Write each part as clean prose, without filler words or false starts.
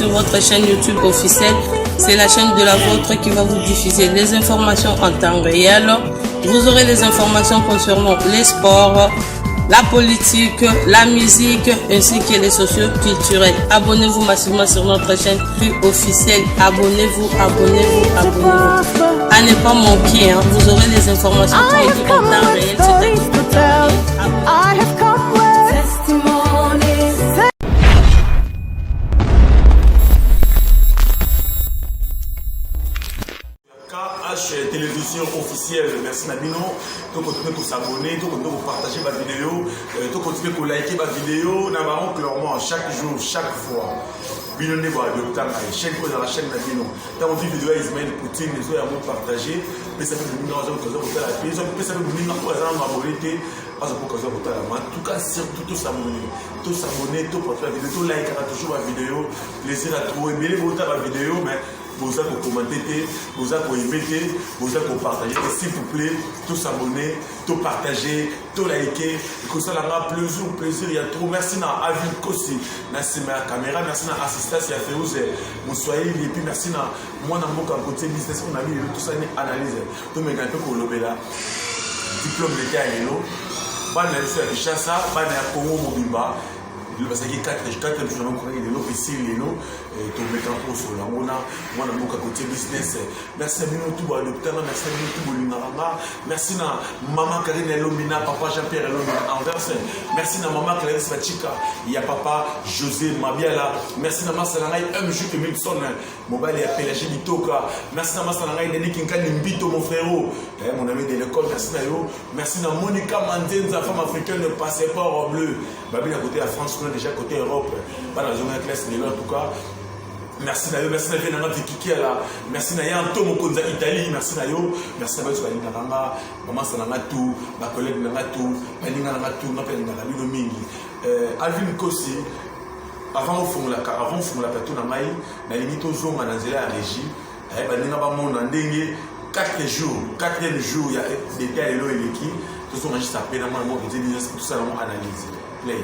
sur votre chaîne YouTube officielle. C'est la chaîne de la vôtre qui va vous diffuser les informations en temps réel. Vous aurez les informations concernant les sports, la politique, la musique ainsi que les socio-culturels. Abonnez-vous massivement sur notre chaîne officielle. Abonnez-vous. À ne pas manquer, hein. Vous aurez les informations en temps réel. Télévision officielle, merci Nabino. Tu continues à s'abonner, tu continues à partager ma vidéo, tu continues à liker ma vidéo. Nous avons clairement chaque jour, chaque fois. Bino ne voit le temps, chaque fois dans la chaîne Nabino. Tu as envie de vidéo Ismaël Poutine, les autres ont partagé. Mais ça fait de nous dans un cas de la paix. Ça fait de nous dans un abonné. En tout cas, surtout tous s'abonner, tout partager la vidéo, tout liker toujours ma vidéo. Plaisir à trouver, mais les mots ma vidéo, mais vous avez commenté, vous avez aimé, vous avez partagé. S'il vous plaît, tous s'abonner, tout partager, tout liker. Que ça a plaisir, il y a trop. Merci à Avil Kossi, merci à la caméra, merci à l'assistance, il y a Férouz, Moussoaï, et puis merci à moi dans mon côté business, on a mis tout ça une analyse. Tout le monde pour le là. Diplôme d'état à l'eau. Ban na biso ya Kinshasa, ban na Congo mobimba. Parce que 4 jours avant qu'on ait de l'eau ici, l'eau, tu mets un peu sur la mona, moi, on a côté business. Merci à nous tout, merci à nous tout, merci à maman Karine Elomina, papa Jean-Pierre Elomina, Anvers. Merci à maman Clarisse Fachika, il y a papa José Mabiala. Merci à ma Salangaï, MJ Milson, mobile et Pélagie Bitoka. Merci à ma Salangaï, Denis Kinkan Mbito, mon frérot, mon ami de l'école, merci à eux. Merci à Monica Mandenza, femme africaine de passeport bleu. Babine à côté de la France. Déjà côté Europe, pas dans une classe de en tout cas. Merci Nayo, merci Nayo, merci Nayo, Anto Mokonza Italie, merci Nayo, merci Nayo, maman Sananga tout, ma collègue Nanga tout, Paninga Nanga tout, ma pelle Nanga Lino Mingi. Alvin Kossi, avant de faire la plateau Namaï, na limite aux hommes à la régie, Baninga Bamon Nandenge, 4 jours, 4e jour, il y a des détails et l'équipe, tout ça, on a juste appelé dans mon business, tout ça, on analyse. Play.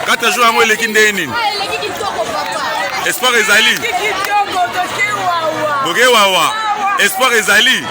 Kata joue à moi l'équipe d'Enin. Espoir Ezali. Bogewawa. Espoir Ezali.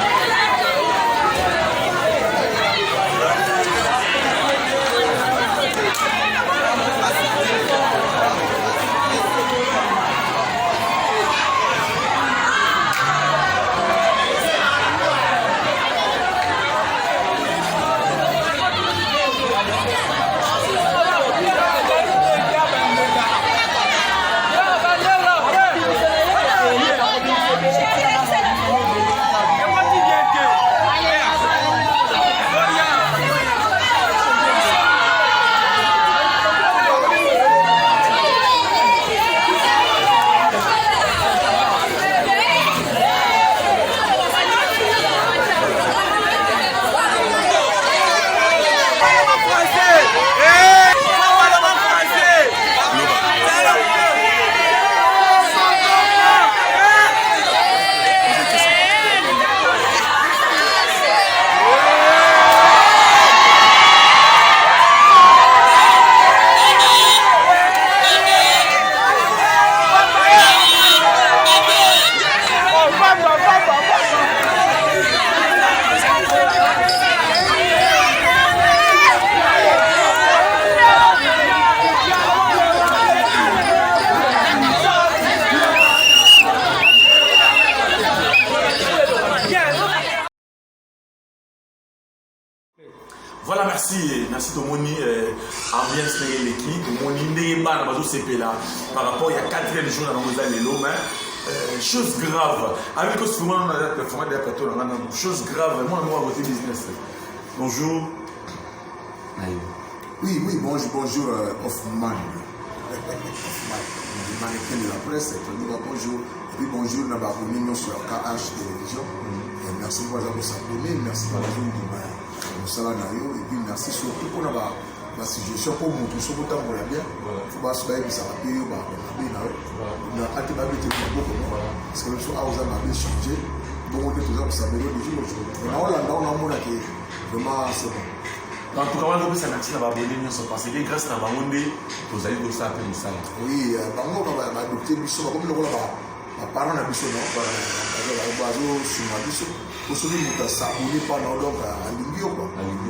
Voilà, merci Tomoni, ambiance de l'équipe, Tomoni, Ndéba, par rapport il y a 4e jour dans le Lelo, mais chose grave, avec ce moment on a le format de la plateau, chose grave, moi à côté business. Bonjour. Oui, bonjour Hoffman. Le mannequin de la presse, bonjour. Et puis bonjour, nous avons abonné sur KH Télévision. Merci pour vous abonner, merci pour vous abonner. Et puis merci surtout pour la suggestion pour vous tous pour vous bien. Il faut que vous ça va payer, parce que nous avons changé. Bon, on est toujours s'améliorer du jour au jour. Mais on a vraiment c'est bon. En tout cas, on a merci d'avoir abonné parce que grâce à Bangonde, vous allez vous saper le salaire. Oui, Bango va adopter le biso, comme le rôle va parler à biso, non? Pour celui qui a s'abonné pendant donc à l'Indio,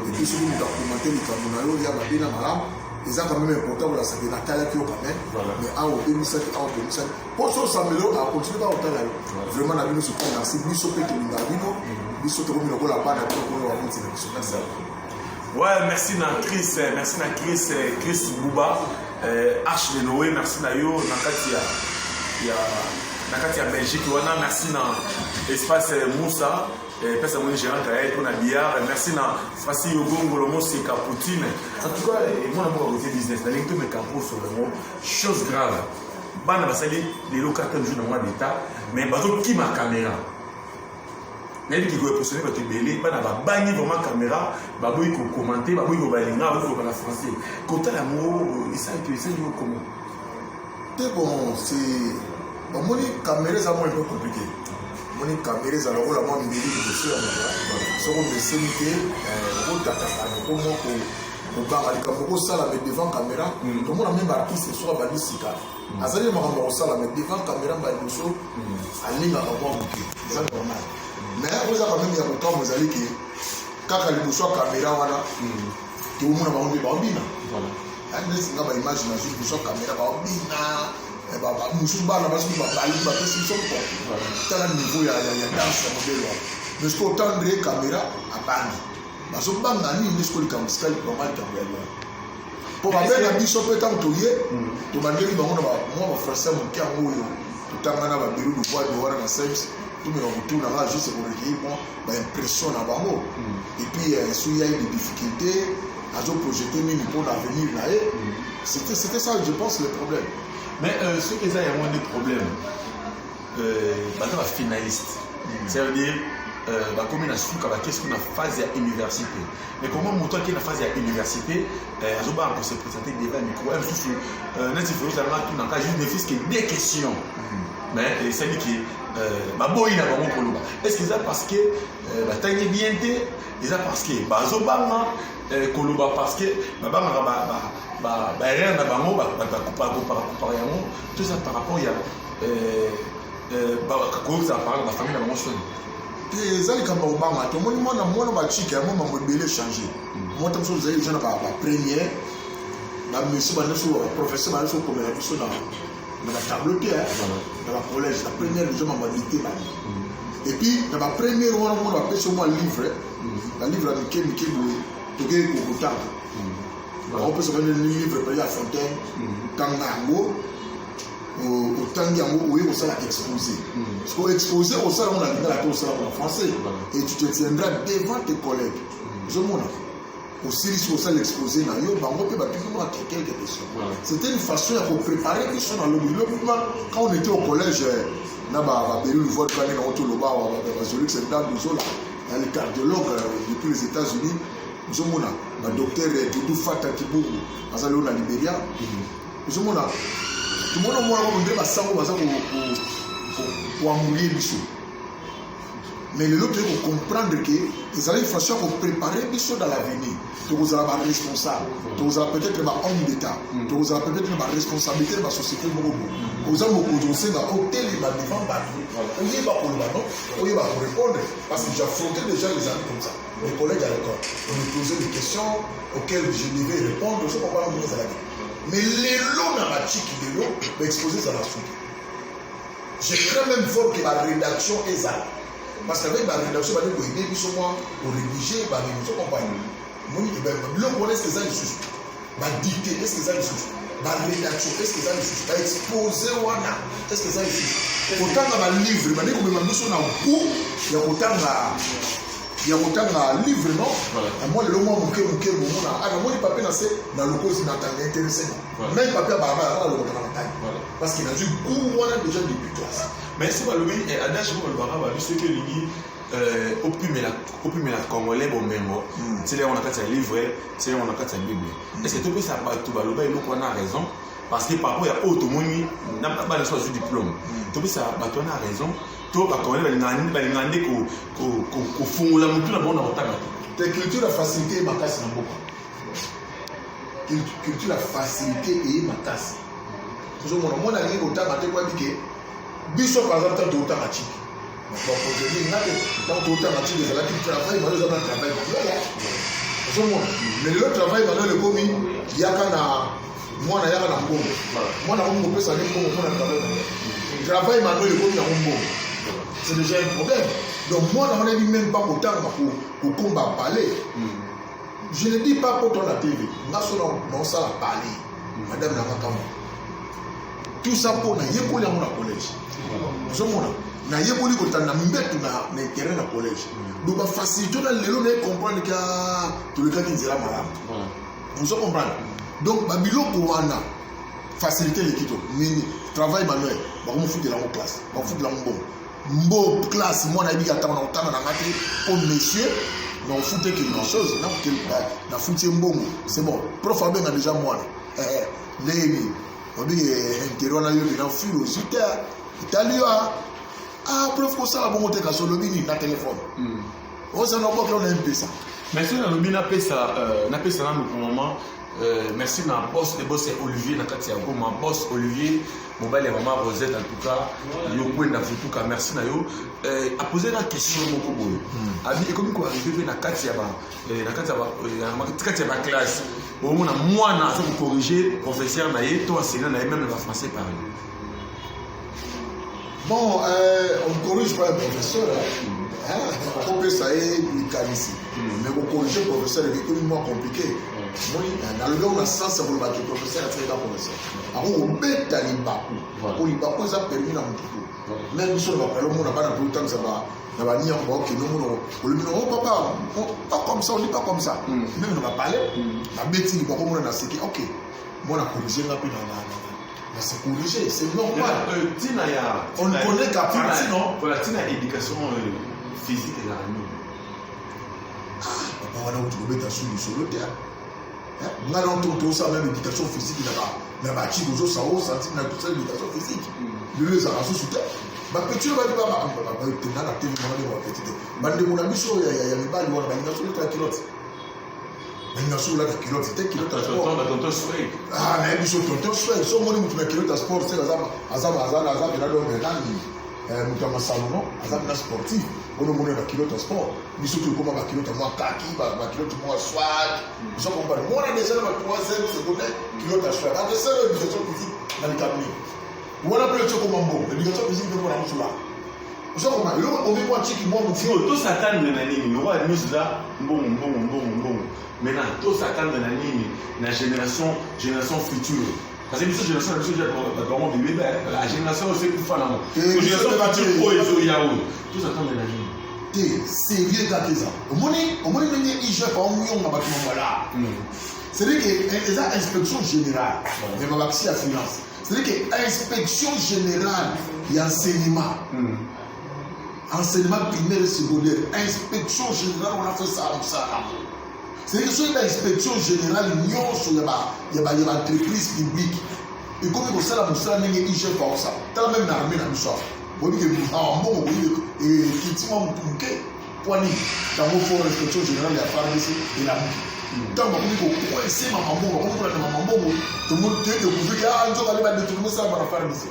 et puis celui qui a commenté le Cameroun, il y a ma bien à et ça quand même important pour la savoir la taille qui est quand même. Mais à au 2007, à au 2007, pour ça s'améliorer à continuer à autant là. Vraiment la vie nous se prend dans ces biso peut que nous avons, biso comme le rôle à bas d'accord pour avoir une sélection. Ouais, merci à Chris Bouba, H de Noé, merci à Yo, Nakati à Belgique, merci à Espace Moussa, Pesa Mouni Gérard Kaye, pour la bière, merci à Fassi Yogongo, le mot c'est Caputine. En tout cas, moi, je vais côté business, je vais me campo sur le mot, chose grave. Bana basali les locataires jouent dans moi d'état, mais bazo qui ma caméra. Même qui doit positionner votre belé, bana ba bani vraiment caméra, baboy ko commenter, baboy ko balinga, baboy ko parler français. Côté l'amour, ça comment? C'est bon, c'est bon, mon caméra c'est un peu compliqué. Mon caméra c'est alors la moi mbili de sur la. Sur le CNT, on data comment ko ba ali ko sala mais devant caméra, tout le monde même artiste sur la balisika. Azali makambo sala mais devant caméra ba biso alinga ka kwa muki. C'est normal. Mais vous avez quand même ya ko vous allez que kaka liboso caméra wana tout le monde va on ba bina. Voilà. Andesi nga ba image na juste sur caméra ba bina. Musuba na basu ba ali ba pesi so ko. Tala niveau ya danse modèle. Mais ce qu'on tendre caméra à bande. Baso banga ni ni ce qu'on comme style normal caméra. Pour ba na biso pe tant toye, to bandeli bango na ba moi ba français mon kia moyo. Tutanga na ba biru du poids de wara na service. Tout me retourne là juste pour recueillir moi ba impression na bango. Et puis s'il y a des difficultés, à projeter même pour l'avenir là. C'était ça je pense le problème. Mais ce qui est là, il y a moins de problèmes. Maintenant, la finaliste. C'est-à-dire, comme on a su qu'est-ce qu'on a phase à l'université. Mais comment monter qu'il y a une phase à l'université, on va se présenter devant le micro. Juste des questions. Mais c'est lui qui est-ce que c'est parce que tu as bien été, c'est parce que Bazobama, Koloba, parce que rien n'a pas tout ça par rapport à la famille les gens qui ont Obama, tout le monde a moins de chic, un moment où il changer. Moi, je suis allé dans la première, monsieur professeur, comme la mission dans la tableau, dans la collège, la première, les gens m'ont dit. Et puis, dans la première, on a appelé sur moi le livre, la livre avec Mickey Boué, Togué Kokotan. On peut se faire le livre, il y a Fontaine, Tangango. Au Tangiango, où il va exposer. Parce qu'au exposer, au salon, on a dit en français. Et tu te tiendras devant tes collègues. Je m'en ai. Au Syrie, au salon exposé, quelques questions. C'était une façon de préparer les questions dans le milieu. Quand on était au collège, on a eu une voix de l'année dans le bas, les cardiologues depuis les États-Unis. Je m'en ai. Le docteur Doudou Fata Kibourou, à la Libéria. Je m'en ai. Tout le monde a dit que ça pour embrouiller Bichot. Mais le l'autre il faut comprendre que les allez façon pour préparer Bichot dans l'avenir. Tu vous avez un responsable, tu vous avez peut-être un homme d'État, tu vous avez peut-être une responsabilité de la société. Vous avez beaucoup de choses dans l'hôtel et devant Barbie. On y va pour le ballon, on y va pour répondre. Parce que j'affrontais déjà les amis comme ça. Mes collègues à l'école. On me posait des questions auxquelles je devais répondre. Je ne sais pas comment ça va. Mais les lots dans la chic de l'eau va exposer ça la soupe. Je crains même fort que la rédaction est ça. Parce qu'avec la rédaction, il va aider sur moi pour rédiger, il va rédiger compagnie. L'homme, est-ce que ça est juste? La dictée, est-ce que ça est juste? La rédaction, est-ce que ça est juste? La exposer, est-ce que ça est juste? Autant dans le livre, il va dire que même sur un bout, il y a autant ya kotanga livre non moi le moi muke mona ana moni papier na se na lokosi na tanga intéressé même papier ba ba le kotanga na parce qu'il a du goût on a déjà depuis classe mais c'est pas le bien adage pour le bara ba ce que lingi opimela congolais bomengo c'est là on a quatre livre c'est là on a quatre bible est-ce que tu peux ça pas tout ba loba iloko na raison parce que par rapport à automoni n'a pas le choix du diplôme tu peux ça ba toi na raison to ba congolais balingande ko fungula mutu na bona otanga te culture la facilité et makasi na mboka culture la facilité et makasi toujours mon ali otanga te kwa bike biso par exemple to otanga chiki bon aujourd'hui donc to otanga chiki c'est là qui travaille malheureusement travail mais le travail dans le commis yaka na mwana yaka na mbongo mwana ko pesa ni mbongo mwana travail maintenant le commis na mbongo c'est déjà un problème donc moi on a dit même pas autant pour combat parler je ne dis pas pour ton la TV non ça la parler madame la makamo tout ça pour na yekoli na collège zo mona na yekoli ko tanda mbetu na terrain na collège donc ba facilité na lelo na comprendre que tout le cas qui dira malade vous comprenez donc ba biloko wana faciliter l'équité mais travail manuel ba ko foutre la classe ba foutre la mbo classe moi na bika tama na otana na ngati pour monsieur non foutre quelque chose na na foutre mbongo c'est bon prof abenga déjà moi leni on dit intérieur na yo na philosophe italien prof ko sala bongo te ka solo bini na téléphone on ça n'a pas que on a un peu ça mais si on a le bina pesa na pesa na pour moment merci na boss de boss Olivier na kati ya goma boss Olivier mobile ya maman Rosette en tout cas yo kwenda tout cas merci na yo a poser la question moko boyo abi et comme ko arriver na kati ya ba classe au mona mwana azo corriger professeur na ye to enseignant na ye même le français parler bon on corrige pas le professeur on peut ça est ici mais on corrige le professeur est extrêmement compliqué moi dans le on a sens pour le professeur c'est pas professeur alors on met à l'imbaku pour l'imbaku ça permet na mutuku même sur le parler on a pas dans tout temps ça va na ba nia ko que non on papa pas comme ça on dit pas comme ça même on va parler la bêtise pas comme on a séqué OK moi on a corrigé un peu dans c'est corrigé c'est normal on ne connaît qu'à partir non pour la éducation physique et la nuit on a trouvé ta sur le solo terre on a entendu ça même éducation physique na ba chi gozo sao santi na toute l'éducation physique les arazo sous terre ba petit ba di ba tenir la télé na ba petit ba de mon ami so ya libali wana ba ngina so la culotte ba sur la culotte c'était culotte à sport tonton sway mais biso tonton sway so moni mutu na culotte à sport c'est azama na do nani mutu ma salon azama na sportif on a monné la culotte à sport biso to koma ba culotte moi kaki ba culotte moi swag biso comprendre moi na déjà na 3e secondaire culotte à swag après ça l'éducation physique na le cabinet voilà plus tu comme bon l'éducation physique de moi na musula biso comprendre lo on veut moi chiki moi mutu to s'attendre na nini no wa news là bon maintenant to s'attendre na nini na génération future parce que cette génération la génération aussi qui fait la génération future tout s'attendre na nini sérieux kakeza omoni nenge ije pa omuyonga bato mambala c'est-à-dire que les inspection générale mais ba baxi à finance c'est-à-dire que inspection générale et enseignement primaire et secondaire inspection générale on a fait ça c'est-à-dire que sur l'inspection générale nyonso ya ba entreprise publique et comme ko sala musala nenge ije pa ça tant même na armée na biso boni ke mbongo et kitima mutuke poani dans vos forces inspection générale ya FARDC et la tant boni ko essayer mambo ko na mambo tout le monde te découvrir que nzo kali ba détourner ça ba FARDC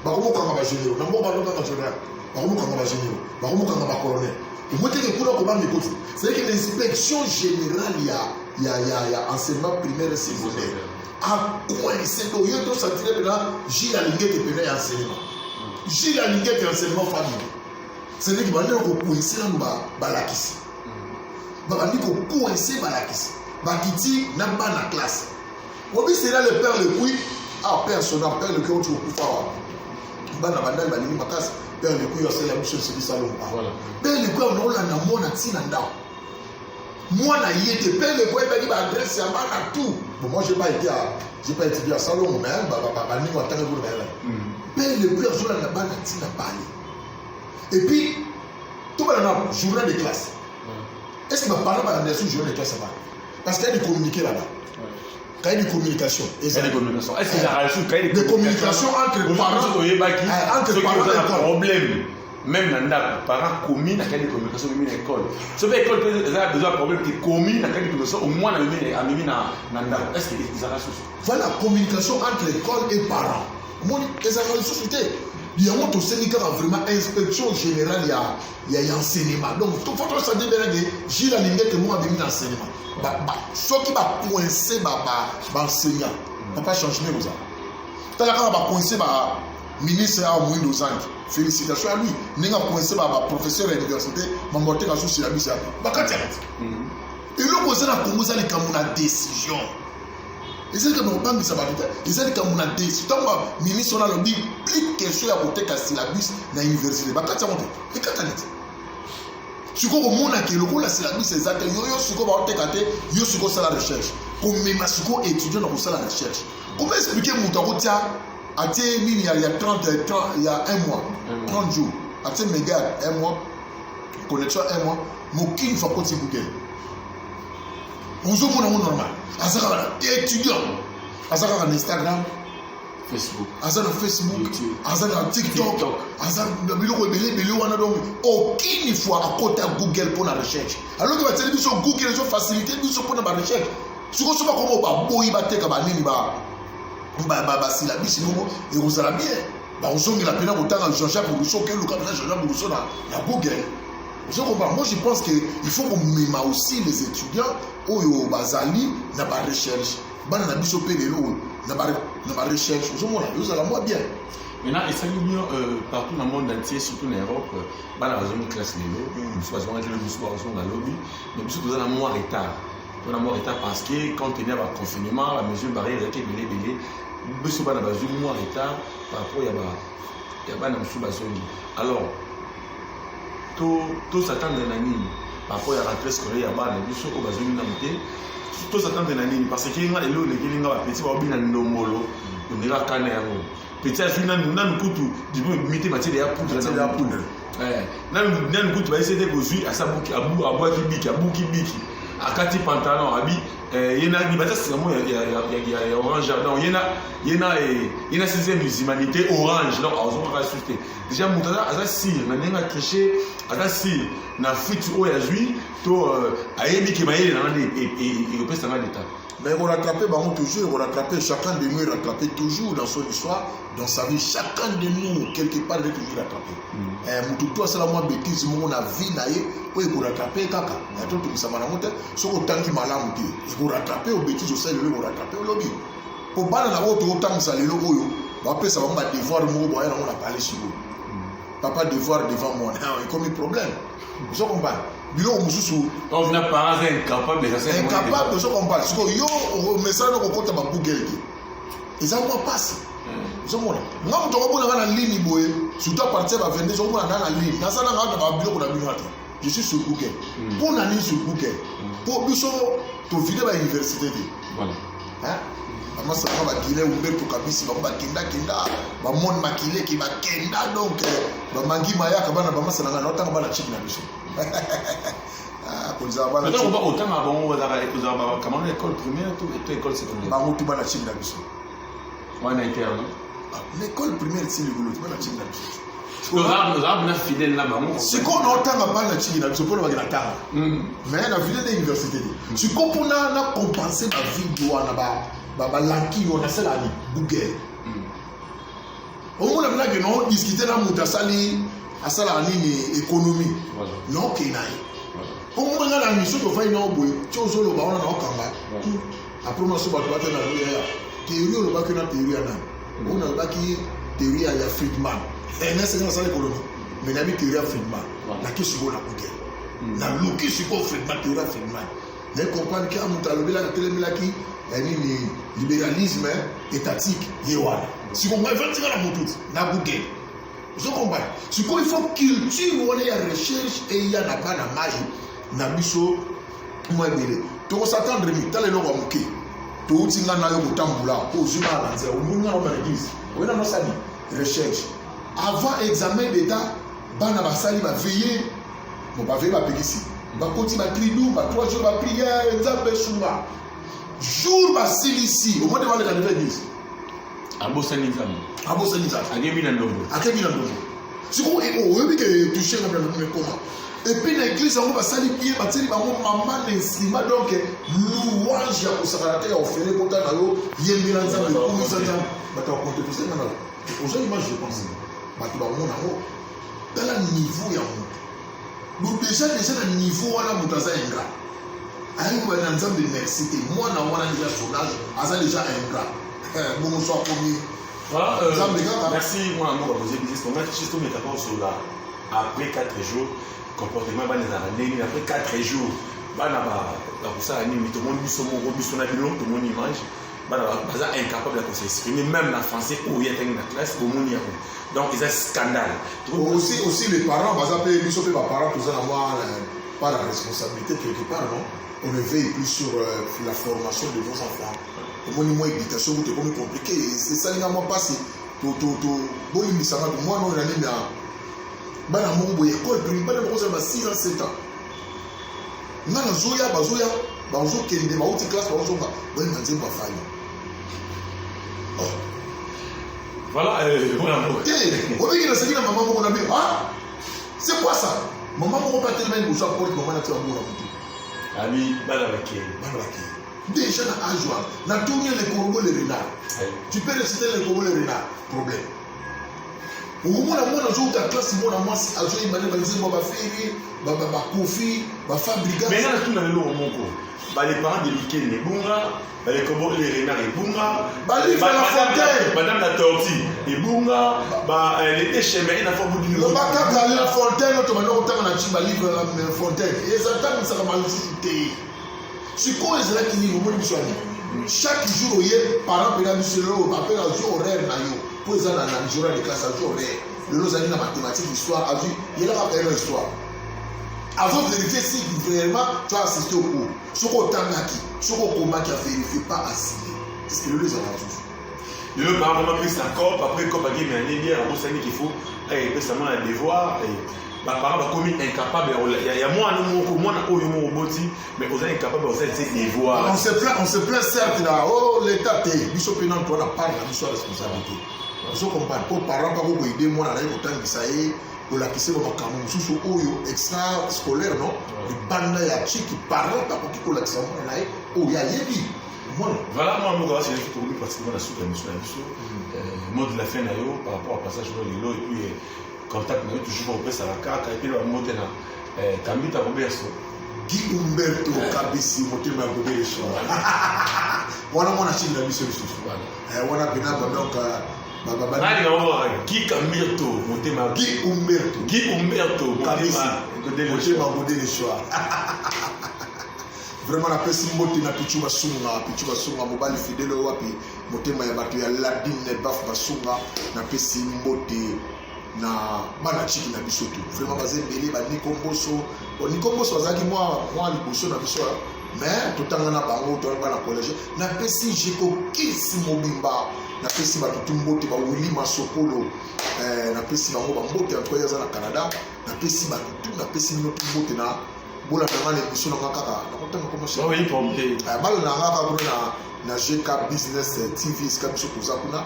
ba ko ka ba généraux na mbongo ba général ba ko ka ba généraux ba ko ka ba colonel et moi te que pour ko ba mi côté c'est que l'inspection générale ya enseignement primaire et secondaire a coincé do yo to sentir là j'ai aligné que pénal enseignement j'ai aligné que enseignement famille c'est que bande ko coincé là balakisi bandi ko coincé balakisi bakiti na ba na classe obi c'est là le père le puis père son père le que tu peux faire bana banda balini makasi père le coup c'est la mission c'est salon voilà père le coup on a na mona tina ndao moi na yete père le coup il va adresse à ma tout bon moi j'ai pas étudié à salon mais bah ni watanga pour là père le coup on a na bana tina parler et puis tout le monde journal de classe est-ce que ma parole va dans journal de classe là parce qu'il y a des communiqués là-bas il y a des communications. Est-ce qu'il y a des communications entre parents et l'école? Problème. Même dans les parents communes, il y a des communications avec l'école. Si l'école a besoin de problème, les communes, il y a des communications au moins dans est-ce qu'il y a des choses? Voilà, communication entre l'école et parents. Les sociétés. Il y a un syndicat vraiment inspection générale, il y a enseignement. Donc, il faut que ça devienne j'ai la ligne que moi j'ai mis enseignement. Ce qui va coincer l'enseignant, il ne va pas changer les choses. Quand on va coincer le ministre à Mouindo Zang, félicitations à lui. Il va coincer le professeur de l'université, il va monter la source de la mise à l'heure. Et le conseil a commencé à une décision. Et c'est comme on ça va et c'est comme on a décidé donc ministre on a le dit plus question à côté qu'à syllabus dans l'université bah quand ça monte et quand on est tu comprends mon a que le coup la syllabus exact yo ce qu'on va te yo ce qu'on ça la recherche comme même ce qu'on étudiant dans ça la recherche comment expliquer mon temps tiens à tes il y a 30 il y a un mois 30 jours à tes méga un mois connexion un mois mon qui ne faut pas te Google on se voit normal. Azara étudiant. Azara Instagram, Facebook. Azara Facebook, Azara TikTok, Azara Belé wana donc aucune fois à côté à Google pour la recherche. Alors que la télévision Google ils ont facilité nous pour la recherche. Ce qu'on sait pas comment ba boy ba te ka ba nini ba syllabus non et vous allez bien. Ba on songe la pena autant Jean-Jacques Rousseau que le capitaine Jean-Jacques Rousseau dans Google. Moi je pense qu'il faut qu'on mette aussi les étudiants au Bazali dans la recherche. Dans la recherche, vous allez moi bien. Maintenant, il s'agit bien partout dans le monde entier, surtout en Europe, dans la classe de l'eau, nous faisons dans le lobby, mais nous sommes en retard. Nous sommes en retard parce que quand on est en confinement, la mesure barrière est belé. Nous sommes en retard par rapport à la alors, tout s'attend de la ligne. Parfois, il y a la rentrée scolaire, il y a des choses qui sont en tout s'attend de la ligne. Parce qu'il y a des gens qui sont en train de se faire des petit à petit, nous avons mis matière de poudre. Nous avons essayé de construire à bois qui bique, à quatre pantalons, il y a orange jardin, il y a sixième humanité orange, donc on va assister. Déjà, on a sir, on a triché, on a sir, on a fait tout au Yazui, tout a émis qui m'a aidé et au président d'État. Mais on rattrape toujours, on rattrape chacun de nous, rattrape toujours dans son histoire, dans sa vie, chacun de nous, quelque part, il est toujours rattrapé. Tout ça, c'est la moins bêtise, on a vu, il faut rattraper, caca. Il y a tout ça, ce qu'on t'a dit mal à monter. Il faut rattraper aux bêtises, au sein de l'eau, il faut rattraper au lobby. Pour pas la autre, autant que ça, les logos, après ça va devoir me voir, on a parlé sur vous. Papa devoir devant moi, il y a comme un problème. Vous comprenez? On n'a pas incapable de faire incapable de se comprendre. Parce que yo message au côté de Google. Et ça moi passe. Vous comprenez? Moi je suis en ligne boy, surtout à partir de 22 je suis en ligne. Dans ça là on va bureau na bureau. Je suis sur Google. Pour la ligne sur Google. Pour biso to vidéo à l'université. Voilà. Hein? Maman ça va kiler Umberto Kabisi ba kenda ba monde makile qui ba kenda donc ba mangi maya ka bana ba masala na otanga bana chip na biso. Peut-être on va autant avant, on va comment l'école primaire, toute l'école secondaire. Bah, on va la chine d'habitude. On a été là. L'école primaire, c'est le boulot, tu vas la chine d'habitude. Nous avons fidèle là-bas. C'est qu'on entend à parler de la chine d'habitude pour le temps. Mais la fidèle de l'université. C'est qu'on a compensé la vie de l'anki, on a celle à Google. Au moins, on a discuté dans le Sali, à ça, l'économie. Non, qu'il y a. Au moins, la mission de faire une autre chose, on va en avoir. Après, on va se battre dans la théorie, on va faire une théorie. On a une théorie à Friedman. Et c'est dans l'économie. Mais il y a une théorie à Friedman. La question est la Google. La logique est Friedman, théorie à Friedman. Les comprendre qu'il y a un libéralisme étatique. Si on va faire la moto, la Google. Vous comprenez? Ce qu'il faut culture, on est en recherche et il y a n'a pas de magie. Nabiso, moi, tu s'attendre, tu as le nom de Mouké. Tu as un peu de temps pour là. Tu as un peu de recherche. Avant l'examen d'État, bana basali va veiller. Bon, va veiller, va payer ici. Va continuer à prier, va 3 jours, va prier, exemple, souma. Jour, va ici. Au moins, devant les anniversaires 10. Abo Sanizam. Abo Sanizam. Agemina Ndogo. Agemina Ndogo. Si vous avez touché dans le comment. Et puis l'église, on va salir bien, on va dire, maman, l'insima, donc, louange, il y a pour s'arrêter, on fait les potas, il y a bien ensemble, il y a bien ensemble. Mais tu vas compter tout ça, maintenant. Aux gens, moi, je pense. Mais tu vas mon amour. Dans le niveau, il y a un. Donc, déjà, le niveau, on a mon taza ingrat. Aïe, on va dans ensemble de merci. Moi, on a déjà son âge, on a déjà ingrat. Bon, soir premier. Voilà, merci, moi, on va poser des questions. On a juste tout mettre sur là. Après 4 jours, comportement après 4 jours, ça tout le monde tout le monde image, incapable de s'exprimer, même en français où il y a une classe, donc c'est un scandale. Aussi les parents, les parents, pas la responsabilité quelque part, non? On ne veille plus sur la formation de nos enfants. Mon éducation, c'est compliqué. C'est ça, il n'a pas passé. Moi, non, il a bana mongo école primaire bana koza ba 6 ans 7 ans ngana zoya bazo kende ba uti classe bazo ba bana nzemba ba fanya voilà voilà on veut que la série maman moko na bien ah c'est quoi ça maman moko pas tellement une bouche porte maman na tia mona mutu ami bana baki déjà na âge na tourner les corbeaux les renards tu peux réciter les corbeaux les renards problème. Moi, je classe, moi, je fabriquer. Mais tout dans le les parents de Mikel, les Bunga, les Kobo, les Renards, les Bunga, Madame la Tortue, les Bunga, les déchets, mais il a pas beaucoup de monde. La fontaine, on a livre la fontaine. Et ça t'a ça mal chuté. C'est quoi les gens qui disent au chaque jour, il y a parents qui ont appelé un jour horaire. Pour les gens dans la journée de classe, un jour horaire. Le lot d'aller dans la mathématique, l'histoire, il y a la rappel l'histoire. Avant de vérifier si vraiment tu as assisté au cours. Ce qu'on t'a dit, ce qu'on a vérifié, pas assigné. C'est ce que le lot a tous. Le lot, par exemple, c'est encore, après, comme il y a un élève, il faut, récemment, un devoir. Les parents sont commis incapables. Il y a moins de roboti, mais vous êtes incapables de faire des devoirs. On se plaint certes là. Oh, l'État, Bishop Pénan, tu as parlé de la mission de responsabilité. Je comprends. Pour les parents, pour aider moi, autant que ça est, pour la question de mon sous extra scolaire, non? Les bandes qui parlent, pour la question de il y a Yébi. Voilà, moi, je suis pour lui pratiquement la sous-émission. Mode de la fin par rapport au passage de l'îlot et puis. Contact nous toujours au pesa la carte et puis le monter na Kambita Roberto Guy Umberto Kabisi motema ya Gobele Shoa wana mwana chini na biso biso wana binaba donc baba nani ngoma Guy Kambito motema Guy Umberto Kabisi motema ya Gobele Shoa vraiment la pesi mbote na pichu basunga mobali fidèle wapi motema ya bato ya Ladine baf basunga na pesi mbote na bana chiki na biso tu vraiment bazembele ba nikomboso azaki moi liboso na biso mais totanga na bango to bana collège na pesi jiko kisi mobimba na pesi ba tutumbote ba wili masopolo na pesi bango ba mbote entre yaza na Canada na pesi ba tutu na pesi no tumbote na bola na mane biso na kaka na kotanga comme ça oui pompe balo na ngaka na GK business TV ska biso kuzakuna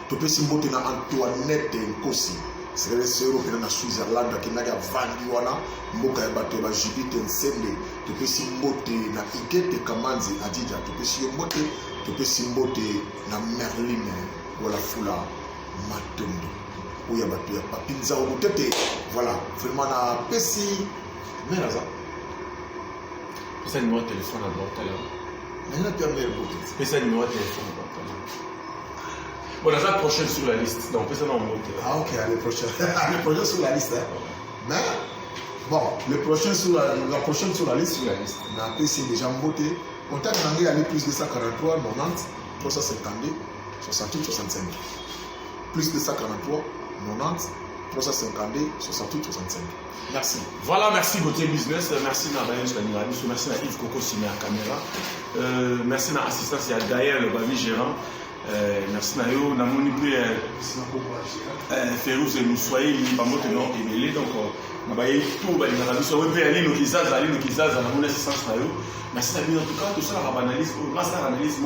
topesi mbote na Antoinette Nkosi c'est le sero qui est na Switzerland qui n'a pas vendu wana mboka ya bato ba Judith Nsende topesi mbote na Igete Kamanzi Adija topesi mbote na Merline wala fula Matondo oya bato ya papinza o tete voilà vraiment na pesi menaza c'est numéro de téléphone à droite là mais là tu as le mbote c'est numéro de téléphone à droite là. Bon, la prochaine sur la liste, donc ça non monte. Ah ok, les prochains sur la liste. Hein. Mais bon, les prochains sur la prochaine sur la liste. On a PC déjà monté. On t'a demandé aller plus de 143, 90, 352, 68, 65. Plus de 143, 90 352 68 65. Merci. Voilà, merci Gauthier Business, merci à Bayen Chlanirabis, merci à Yves Coco Simé à caméra, merci à l'assistance à Gaël, le babi gérant, merci à yo, Namoni Férouz et nous soyez, Bambo Tenor et Mélé, donc on va y tout, on va y aller, nous qui zazent, on a assistance à eux. Merci à vous, en tout cas, tout ça, la analyse, master analyse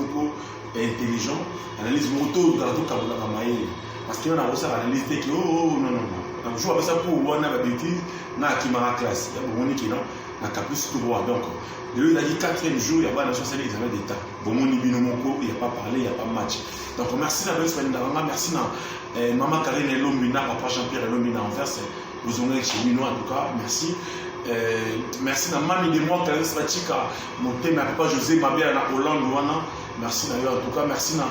intelligent, analyse moto, dans tout cas, parce qu'il y a aussi analyse qui oh non. Donc je vois ça pour one bêtise na qui m'a classe. Il y a beaucoup qui non na caprice tout droit. Donc il a dit 4e jour il y a pas national examen d'état. Bon mon binomoko il y a pas parlé, il y a pas match. Donc merci à Bess Pandanga, merci à maman Karine Lombina, papa Jean-Pierre Lombina Anvers. Vous en êtes chez nous en tout cas, merci. Merci à Mami de moi Clarisse Fatika, mon thème à papa José Mabia na Hollande wana. Merci d'ailleurs en tout cas, merci na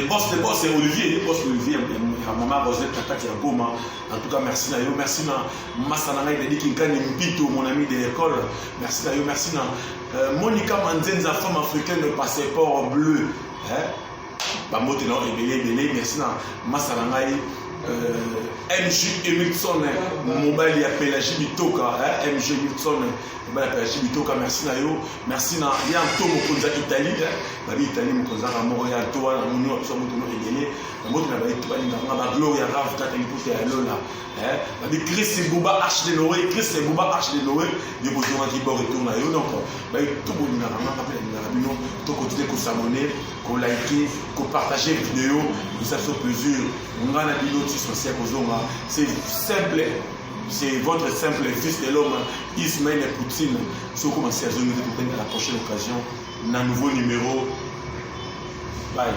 boss c'est Olivier, boss Olivier, maman Rosette Tata qui a Goma. En tout cas, merci Nayo, merci na Massananga Dadi Kinkani Mpito, mon ami de l'école. Merci Nayo, merci na Monica Manzenza, femme africaine de passeport bleu. Bamote non, Ebele, merci na Massananga MJ Emilson, mobile ya Pélagie Bitoka, MJ Emilson, mobile ya Pélagie Bitoka, merci Nayo, merci na Yanto Mokonza Italie, Babi Italie Mokonza Montréal, Toa, la Mounion, Absolument Ebele, Bamote na Babi Gloria Rav, Katalipote ya Lola, Babi Chris Bouba H de Noé, Chris Bouba H de Noé, de Bozoma qui bord retourne Nayo, donc Babi tout le monde na Rabino, tout continuer qu'on s'abonner, qu'on liker, qu'on partager les vidéos, nous ça sur mesure, on va la vidéo c'est simple, c'est votre simple fils de l'homme, Ismaël Poutine. Si vous commencez à la prochaine occasion, un nouveau numéro. Bye.